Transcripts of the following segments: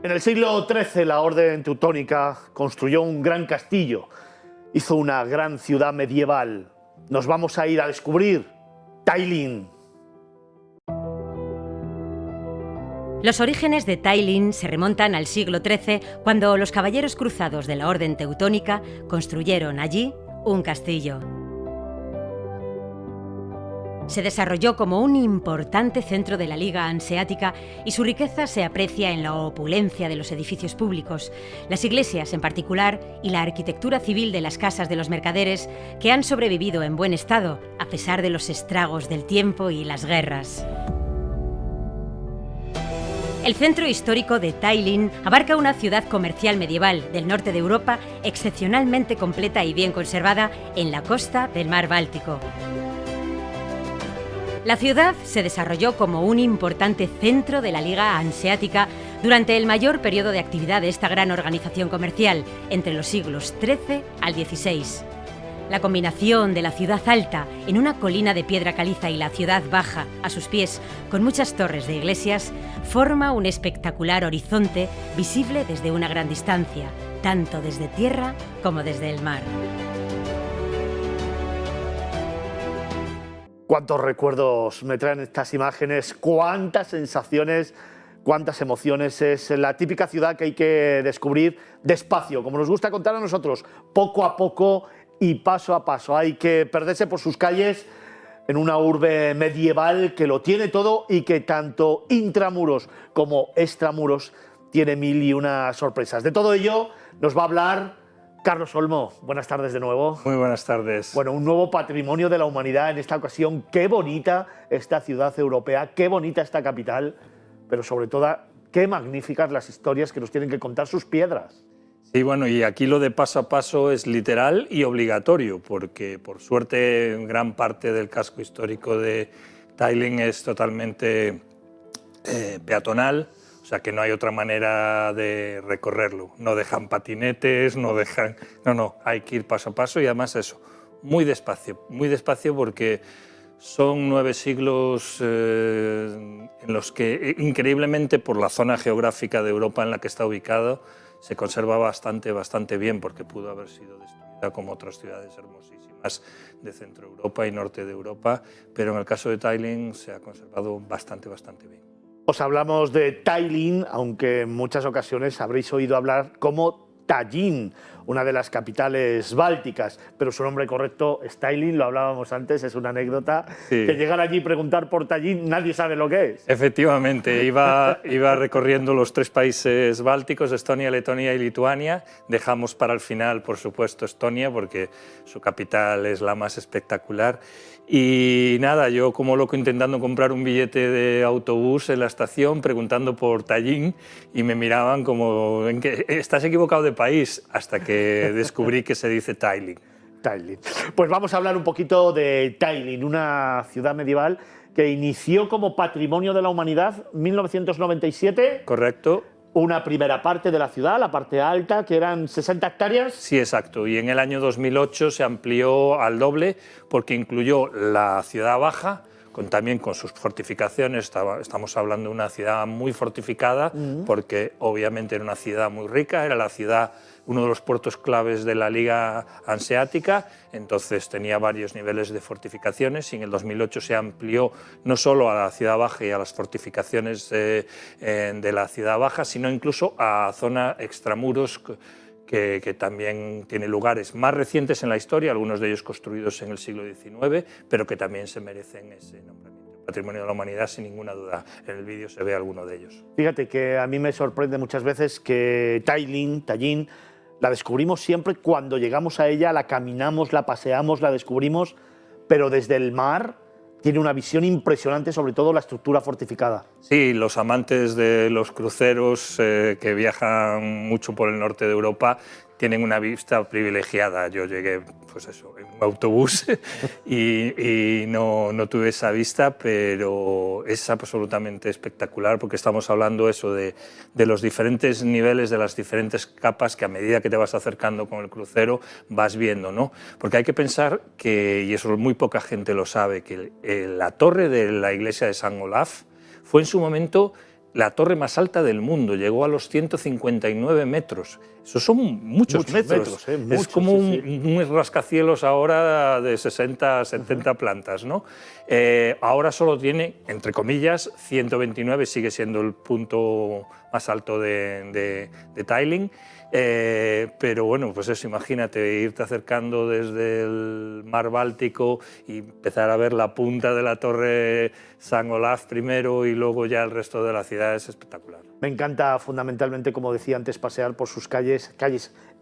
En el siglo XIII la orden teutónica construyó un gran castillo, hizo una gran ciudad medieval. Nos vamos a ir a descubrir Tallinn. Los orígenes de Tallinn se remontan al siglo XIII, cuando los caballeros cruzados de la orden teutónica construyeron allí un castillo. Se desarrolló como un importante centro de la Liga Hanseática y su riqueza se aprecia en la opulencia de los edificios públicos, las iglesias en particular y la arquitectura civil de las casas de los mercaderes, que han sobrevivido en buen estado a pesar de los estragos del tiempo y las guerras. El centro histórico de Tallinn abarca una ciudad comercial medieval del norte de Europa excepcionalmente completa y bien conservada en la costa del mar Báltico. La ciudad se desarrolló como un importante centro de la Liga Hanseática durante el mayor periodo de actividad de esta gran organización comercial, entre los siglos XIII al XVI. La combinación de la ciudad alta, en una colina de piedra caliza, y la ciudad baja, a sus pies, con muchas torres de iglesias, forma un espectacular horizonte visible desde una gran distancia, tanto desde tierra como desde el mar. Cuántos recuerdos me traen estas imágenes, cuántas sensaciones, cuántas emociones. Es la típica ciudad que hay que descubrir despacio, como nos gusta contar a nosotros, poco a poco y paso a paso. Hay que perderse por sus calles en una urbe medieval que lo tiene todo y que tanto intramuros como extramuros tiene mil y una sorpresas. De todo ello nos va a hablar Carlos Olmo. Buenas tardes de nuevo. Muy buenas tardes. Bueno, un nuevo patrimonio de la humanidad en esta ocasión. Qué bonita esta ciudad europea, qué bonita esta capital, pero sobre todo, qué magníficas las historias que nos tienen que contar sus piedras. Sí, bueno, y aquí lo de paso a paso es literal y obligatorio, porque por suerte gran parte del casco histórico de Tallinn es totalmente peatonal. O sea que no hay otra manera de recorrerlo. No dejan patinetes, no dejan... No, hay que ir paso a paso y además eso, muy despacio porque son 9 siglos en los que increíblemente por la zona geográfica de Europa en la que está ubicado se conserva bastante bien, porque pudo haber sido destruida como otras ciudades hermosísimas de Centro Europa y Norte de Europa, pero en el caso de Tallinn se ha conservado bastante bien. Os hablamos de Tallinn, aunque en muchas ocasiones habréis oído hablar como Tallinn, una de las capitales bálticas, pero su nombre correcto es Tallinn, lo hablábamos antes, es una anécdota, sí. Que llegar allí y preguntar por Tallinn, nadie sabe lo que es. Efectivamente, iba recorriendo los 3 países bálticos, Estonia, Letonia y Lituania. Dejamos para el final, por supuesto, Estonia, porque su capital es la más espectacular. Y nada, yo como loco intentando comprar un billete de autobús en la estación, preguntando por Tallinn, y me miraban como, ¿en qué? Estás equivocado de país, hasta que descubrí que se dice Tallinn. Tallinn. Pues vamos a hablar un poquito de Tallinn, una ciudad medieval que inició como Patrimonio de la Humanidad en 1997. Correcto. Una primera parte de la ciudad, la parte alta, que eran 60 hectáreas. Sí, exacto. Y en el año 2008 se amplió al doble porque incluyó la ciudad baja, también con sus fortificaciones. Estamos hablando de una ciudad muy fortificada, porque obviamente era una ciudad muy rica, era la ciudad, uno de los puertos claves de la Liga Hanseática, entonces tenía varios niveles de fortificaciones, y en el 2008 se amplió no solo a la ciudad baja y a las fortificaciones de la ciudad baja, sino incluso a zona extramuros, que también tiene lugares más recientes en la historia, algunos de ellos construidos en el siglo XIX, pero que también se merecen ese nombramiento. Patrimonio de la Humanidad, sin ninguna duda. En el vídeo se ve alguno de ellos. Fíjate que a mí me sorprende muchas veces que Tallinn, la descubrimos siempre cuando llegamos a ella, la caminamos, la paseamos, la descubrimos, pero desde el mar tiene una visión impresionante, sobre todo la estructura fortificada. Sí, los amantes de los cruceros que viajan mucho por el norte de Europa tienen una vista privilegiada. Yo llegué, pues eso, en un autobús y no tuve esa vista, pero es absolutamente espectacular, porque estamos hablando eso de los diferentes niveles, de las diferentes capas que a medida que te vas acercando con el crucero vas viendo, ¿no? Porque hay que pensar que, y eso muy poca gente lo sabe, que la torre de la iglesia de San Olaf fue en su momento la torre más alta del mundo, llegó a los 159 metros. Esos son muchos metros. Muchos, es como sí, sí. un rascacielos ahora de 60, 70 plantas, ¿no? Ahora solo tiene, entre comillas, 129, sigue siendo el punto más alto de Tallinn. Pero bueno, pues eso, imagínate, irte acercando desde el mar Báltico y empezar a ver la punta de la torre San Olaf primero y luego ya el resto de la ciudad, es espectacular. Me encanta fundamentalmente, como decía antes, pasear por sus calles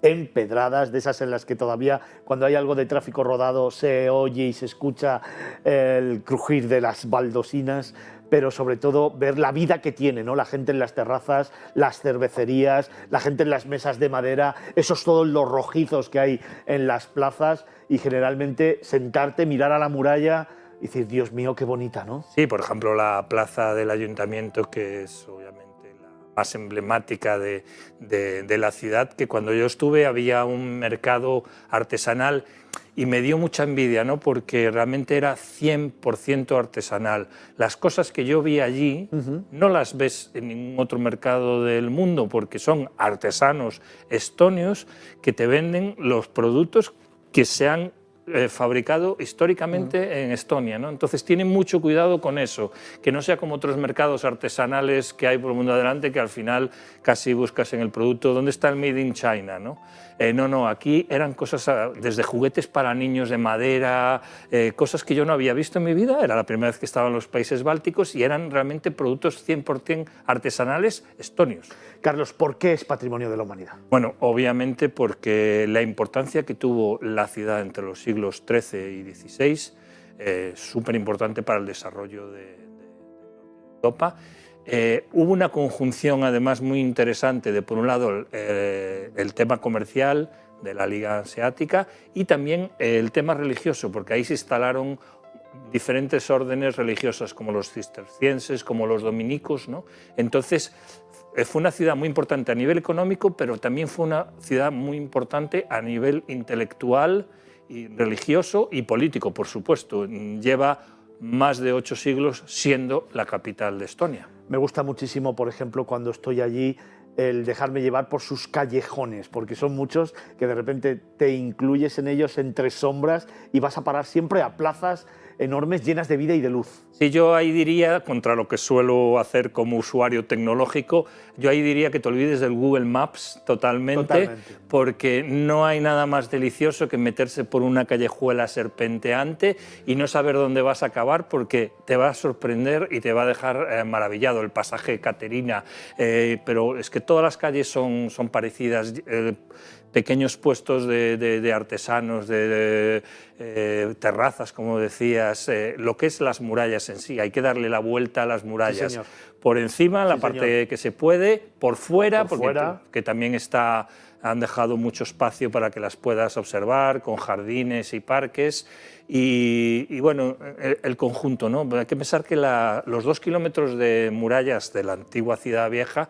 empedradas, de esas en las que todavía cuando hay algo de tráfico rodado se oye y se escucha el crujir de las baldosinas, pero sobre todo ver la vida que tiene, ¿no? La gente en las terrazas, las cervecerías, la gente en las mesas de madera, esos todos los rojizos que hay en las plazas y generalmente sentarte, mirar a la muralla y decir, Dios mío, qué bonita, ¿no? Sí, por ejemplo, la plaza del ayuntamiento, que es obviamente la más emblemática de la ciudad, que cuando yo estuve había un mercado artesanal y me dio mucha envidia, ¿no? Porque realmente era 100% artesanal. Las cosas que yo vi allí no las ves en ningún otro mercado del mundo, porque son artesanos estonios que te venden los productos que se han fabricado históricamente en Estonia, ¿no? Entonces tienen mucho cuidado con eso, que no sea como otros mercados artesanales que hay por el mundo adelante, que al final casi buscas en el producto dónde está el Made in China, ¿no? No, aquí eran cosas desde juguetes para niños de madera, cosas que yo no había visto en mi vida, era la primera vez que estaba en los países bálticos y eran realmente productos 100% artesanales estonios. Carlos, ¿por qué es patrimonio de la humanidad? Bueno, obviamente porque la importancia que tuvo la ciudad entre los siglos XIII y XVI es súper importante para el desarrollo de Europa. Hubo una conjunción además muy interesante de, por un lado, el tema comercial de la Liga Hanseática y también el tema religioso, porque ahí se instalaron diferentes órdenes religiosas como los cistercienses, como los dominicos, ¿no? Entonces, fue una ciudad muy importante a nivel económico, pero también fue una ciudad muy importante a nivel intelectual, y religioso y político, por supuesto. Lleva más de 8 siglos siendo la capital de Estonia. Me gusta muchísimo, por ejemplo, cuando estoy allí, el dejarme llevar por sus callejones, porque son muchos que de repente te incluyes en ellos entre sombras y vas a parar siempre a plazas enormes llenas de vida y de luz. Sí, yo ahí diría, contra lo que suelo hacer como usuario tecnológico, yo ahí diría que te olvides del Google Maps totalmente, porque no hay nada más delicioso que meterse por una callejuela serpenteante y no saber dónde vas a acabar, porque te va a sorprender y te va a dejar maravillado. El pasaje Caterina, pero es que todas las calles son parecidas. Pequeños puestos de artesanos, de terrazas, como decías, lo que es las murallas en sí. Hay que darle la vuelta a las murallas. Sí, por encima, la sí, parte señor. que se puede, por fuera, Por fuera. que también han dejado mucho espacio para que las puedas observar, con jardines y parques. Y bueno, el conjunto, ¿no? Hay que pensar que los 2 kilómetros de murallas de la antigua ciudad vieja,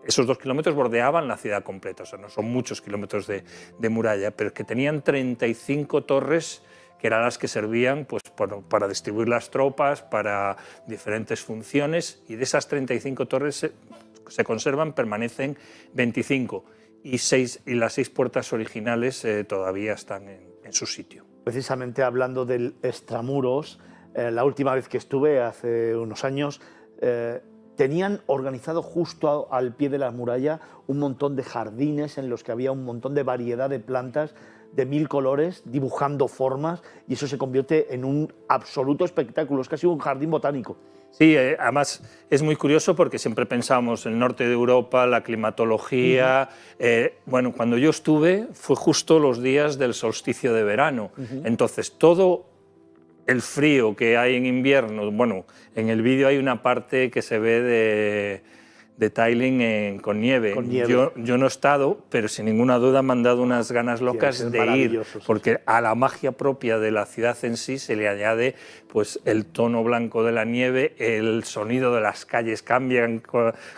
esos 2 kilómetros bordeaban la ciudad completa, o sea, no son muchos kilómetros de muralla, pero que tenían 35 torres que eran las que servían pues, para distribuir las tropas, para diferentes funciones, y de esas 35 torres se conservan, permanecen 25, y las 6 puertas originales todavía están en su sitio. Precisamente hablando del extramuros, la última vez que estuve, hace unos años, tenían organizado justo al pie de la muralla un montón de jardines en los que había un montón de variedad de plantas de 1000 colores, dibujando formas, y eso se convierte en un absoluto espectáculo, es casi un jardín botánico. Sí, además es muy curioso porque siempre pensamos en el norte de Europa, la climatología. Bueno, cuando yo estuve fue justo los días del solsticio de verano, entonces todo el frío que hay en invierno, bueno, en el vídeo hay una parte que se ve de Tallinn con nieve. Con nieve. Yo no he estado, pero sin ninguna duda me han dado unas ganas locas de ir, porque a la magia propia de la ciudad en sí se le añade pues el tono blanco de la nieve, el sonido de las calles cambian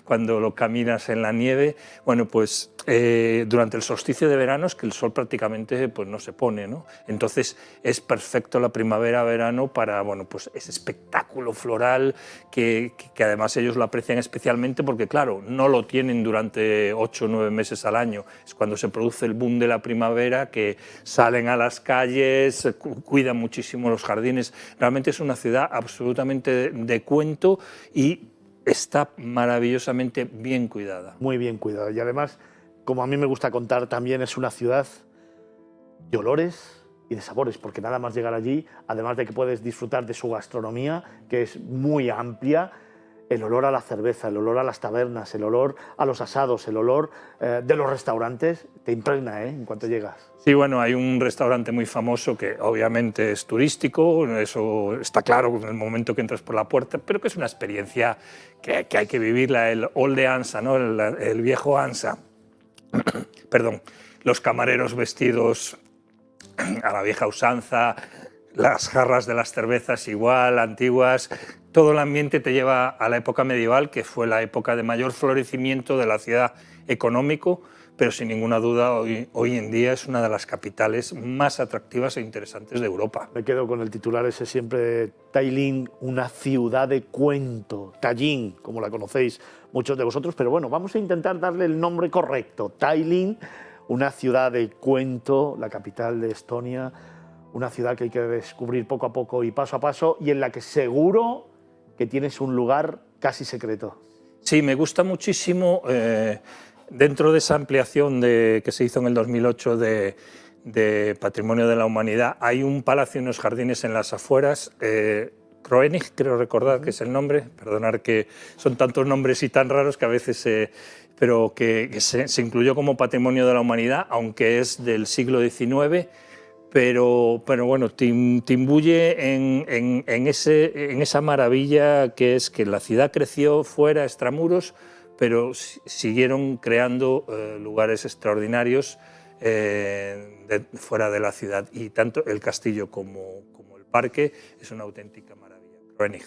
cuando lo caminas en la nieve. Bueno, pues durante el solsticio de verano es que el sol prácticamente pues no se pone, ¿no? Entonces es perfecto la primavera-verano para, bueno, pues ese espectáculo floral que además ellos lo aprecian especialmente porque, claro, no lo tienen durante 8 o 9 meses al año. Es cuando se produce el boom de la primavera, que salen a las calles, cuidan muchísimo los jardines. Realmente es una ciudad absolutamente de cuento y está maravillosamente bien cuidada. Muy bien cuidada. Y además, como a mí me gusta contar, también es una ciudad de olores y de sabores, porque nada más llegar allí, además de que puedes disfrutar de su gastronomía, que es muy amplia, el olor a la cerveza, el olor a las tabernas, el olor a los asados, el olor de los restaurantes, te impregna en cuanto llegas. Sí, bueno, hay un restaurante muy famoso que obviamente es turístico, eso está claro en el momento que entras por la puerta, pero que es una experiencia que hay que vivirla, el Old Hansa, ¿no? el viejo Hansa. Perdón, los camareros vestidos a la vieja usanza, las jarras de las cervezas igual, antiguas. Todo el ambiente te lleva a la época medieval, que fue la época de mayor florecimiento de la ciudad económico, pero sin ninguna duda hoy en día es una de las capitales más atractivas e interesantes de Europa. Me quedo con el titular ese siempre, Tallinn, una ciudad de cuento, Tallinn, como la conocéis muchos de vosotros, pero bueno, vamos a intentar darle el nombre correcto. Tallinn, una ciudad de cuento, la capital de Estonia, una ciudad que hay que descubrir poco a poco y paso a paso, y en la que seguro que tienes un lugar casi secreto. Sí, me gusta muchísimo, dentro de esa ampliación que se hizo en el 2008 de Patrimonio de la Humanidad, hay un palacio y unos jardines en las afueras, Kroenig, creo recordar que es el nombre, perdonar que son tantos nombres y tan raros que a veces... pero que se incluyó como Patrimonio de la Humanidad, aunque es del siglo XIX, pero bueno, te imbuye en esa maravilla que es que la ciudad creció fuera, extramuros, pero siguieron creando lugares extraordinarios fuera de la ciudad, y tanto el castillo como el parque es una auténtica maravilla. Kroenig.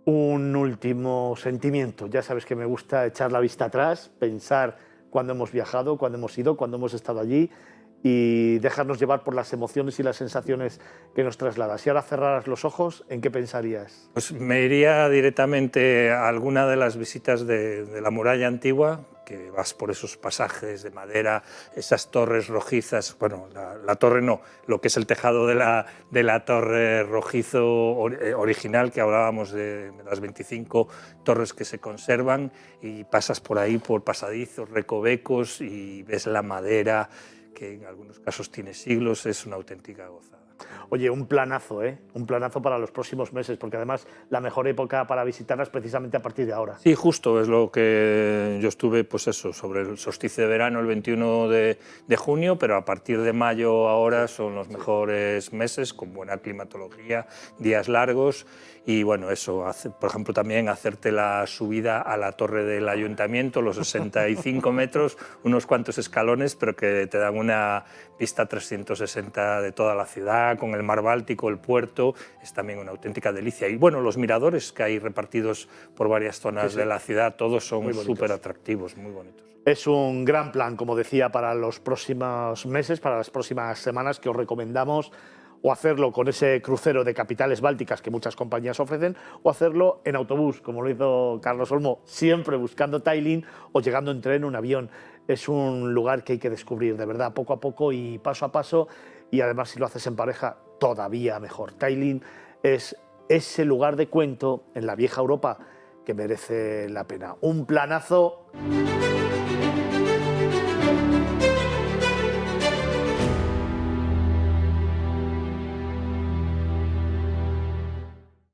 Un último sentimiento, ya sabes que me gusta echar la vista atrás, pensar cuándo hemos viajado, cuándo hemos ido, cuándo hemos estado allí y dejarnos llevar por las emociones y las sensaciones que nos trasladas. Si ahora cerraras los ojos, ¿en qué pensarías? Pues me iría directamente a alguna de las visitas de la muralla antigua, que vas por esos pasajes de madera, esas torres rojizas, bueno, la torre no, lo que es el tejado de la torre rojizo original, que hablábamos de las 25 torres que se conservan, y pasas por ahí por pasadizos, recovecos y ves la madera, que en algunos casos tiene siglos, es una auténtica gozada. Oye, un planazo, un planazo para los próximos meses, porque además la mejor época para visitarla es precisamente a partir de ahora. Sí, justo, es lo que yo estuve, pues eso, sobre el solsticio de verano el 21 de junio, pero a partir de mayo ahora son los mejores meses, con buena climatología, días largos, y bueno, eso, por ejemplo, también hacerte la subida a la torre del ayuntamiento, los 65 metros, unos cuantos escalones, pero que te dan una vista 360 de toda la ciudad, con el mar Báltico, el puerto, es también una auténtica delicia. Y bueno, los miradores que hay repartidos por varias zonas de la ciudad, todos son súper atractivos, muy bonitos. Es un gran plan, como decía, para los próximos meses, para las próximas semanas, que os recomendamos o hacerlo con ese crucero de capitales bálticas que muchas compañías ofrecen, o hacerlo en autobús, como lo hizo Carlos Olmo, siempre buscando Tallinn, o llegando en tren o en avión. Es un lugar que hay que descubrir, de verdad, poco a poco y paso a paso, y además si lo haces en pareja, todavía mejor. Tallinn es ese lugar de cuento en la vieja Europa que merece la pena. Un planazo